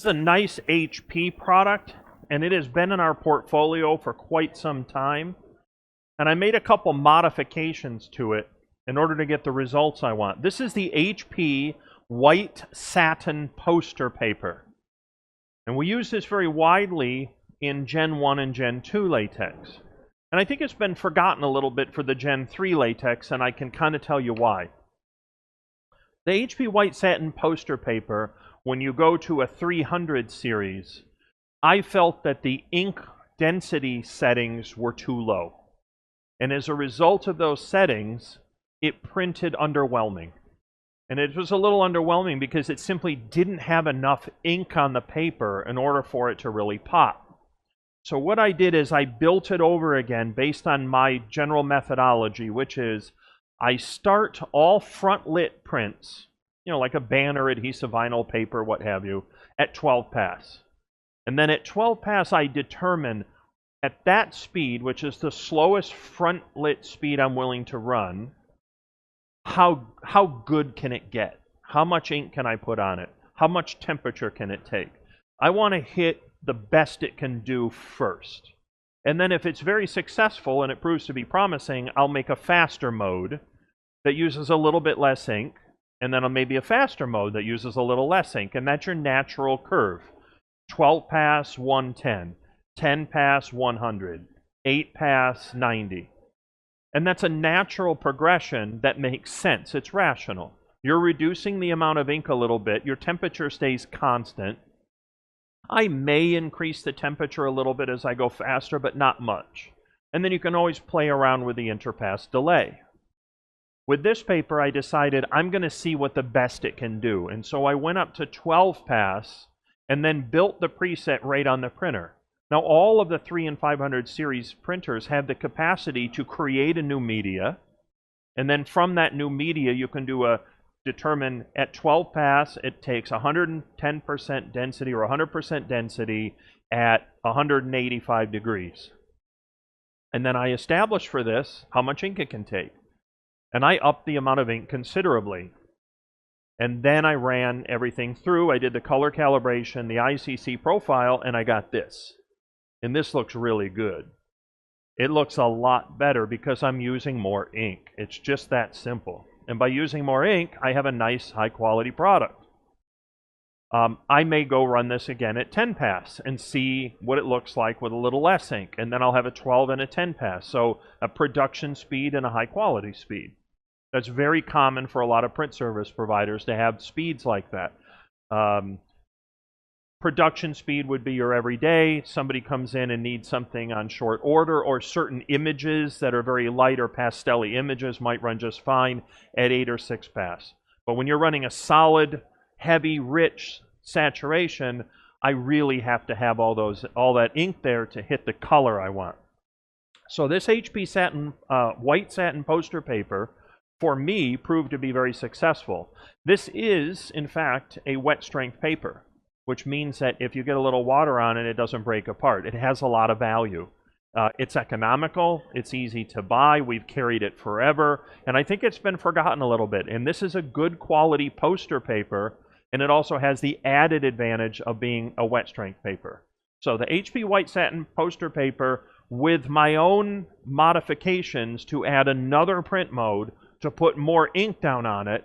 is a nice HP product, and it has been in our portfolio for quite some time. And I made a couple modifications to it in order to get the results I want. This is the HP white satin poster paper. And we use this very widely in Gen 1 and Gen 2 latex. And I think it's been forgotten a little bit for the Gen 3 latex, and I can kind of tell you why. The HP white satin poster paper, when you go to a 300 series, I felt that the ink density settings were too low. And as a result of those settings, it printed underwhelming. And it was a little underwhelming because it simply didn't have enough ink on the paper in order for it to really pop. So what I did is I built it over again based on my general methodology, which is I start all front lit prints, like a banner, adhesive vinyl paper, what have you, at 12 pass. And then at 12 pass, I determine at that speed, which is the slowest front lit speed I'm willing to run, how good can it get? How much ink can I put on it? How much temperature can it take? I want to hit the best it can do first. And then if it's very successful and it proves to be promising, I'll make a faster mode that uses a little bit less ink, and then maybe a faster mode that uses a little less ink, and that's your natural curve. 12 pass, 110. 10 pass, 100. 8 pass, 90. And that's a natural progression that makes sense. It's rational. You're reducing the amount of ink a little bit. Your temperature stays constant. I may increase the temperature a little bit as I go faster, but not much. And then you can always play around with the interpass delay. With this paper, I decided I'm going to see what the best it can do. And so I went up to 12 pass and then built the preset right on the printer. Now, all of the 3 and 500 series printers have the capacity to create a new media. And then from that new media, you can determine at 12 pass, it takes 110% density or 100% density at 185 degrees. And then I established for this how much ink it can take. And I upped the amount of ink considerably. And then I ran everything through. I did the color calibration, the ICC profile, and I got this. And this looks really good. It looks a lot better because I'm using more ink. It's just that simple. And by using more ink, I have a nice, high-quality product. I may go run this again at 10 pass and see what it looks like with a little less ink. And then I'll have a 12 and a 10 pass. So a production speed and a high-quality speed. That's very common for a lot of print service providers to have speeds like that. Production speed would be your everyday. Somebody comes in and needs something on short order, or certain images that are very light or pastel-y images might run just fine at 8 or 6 pass. But when you're running a solid, heavy, rich saturation, I really have to have all that ink there to hit the color I want. So this HP satin, white satin poster paper, for me, proved to be very successful. This is, in fact, a wet strength paper, which means that if you get a little water on it, it doesn't break apart. It has a lot of value. It's economical. It's easy to buy. We've carried it forever. And I think it's been forgotten a little bit. And this is a good quality poster paper. And it also has the added advantage of being a wet strength paper. So the HP white satin poster paper with my own modifications to add another print mode to put more ink down on it.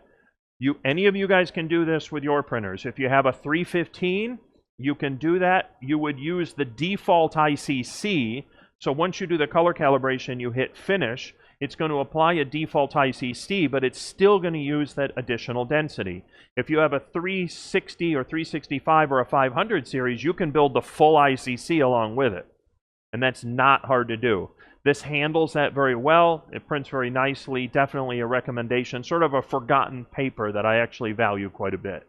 Any of you guys can do this with your printers. If you have a 315, you can do that. You would use the default ICC. So once you do the color calibration, you hit finish. It's going to apply a default ICC, but it's still going to use that additional density. If you have a 360 or 365 or a 500 series, you can build the full ICC along with it. And that's not hard to do. This handles that very well. It prints very nicely. Definitely a recommendation. Sort of a forgotten paper that I actually value quite a bit.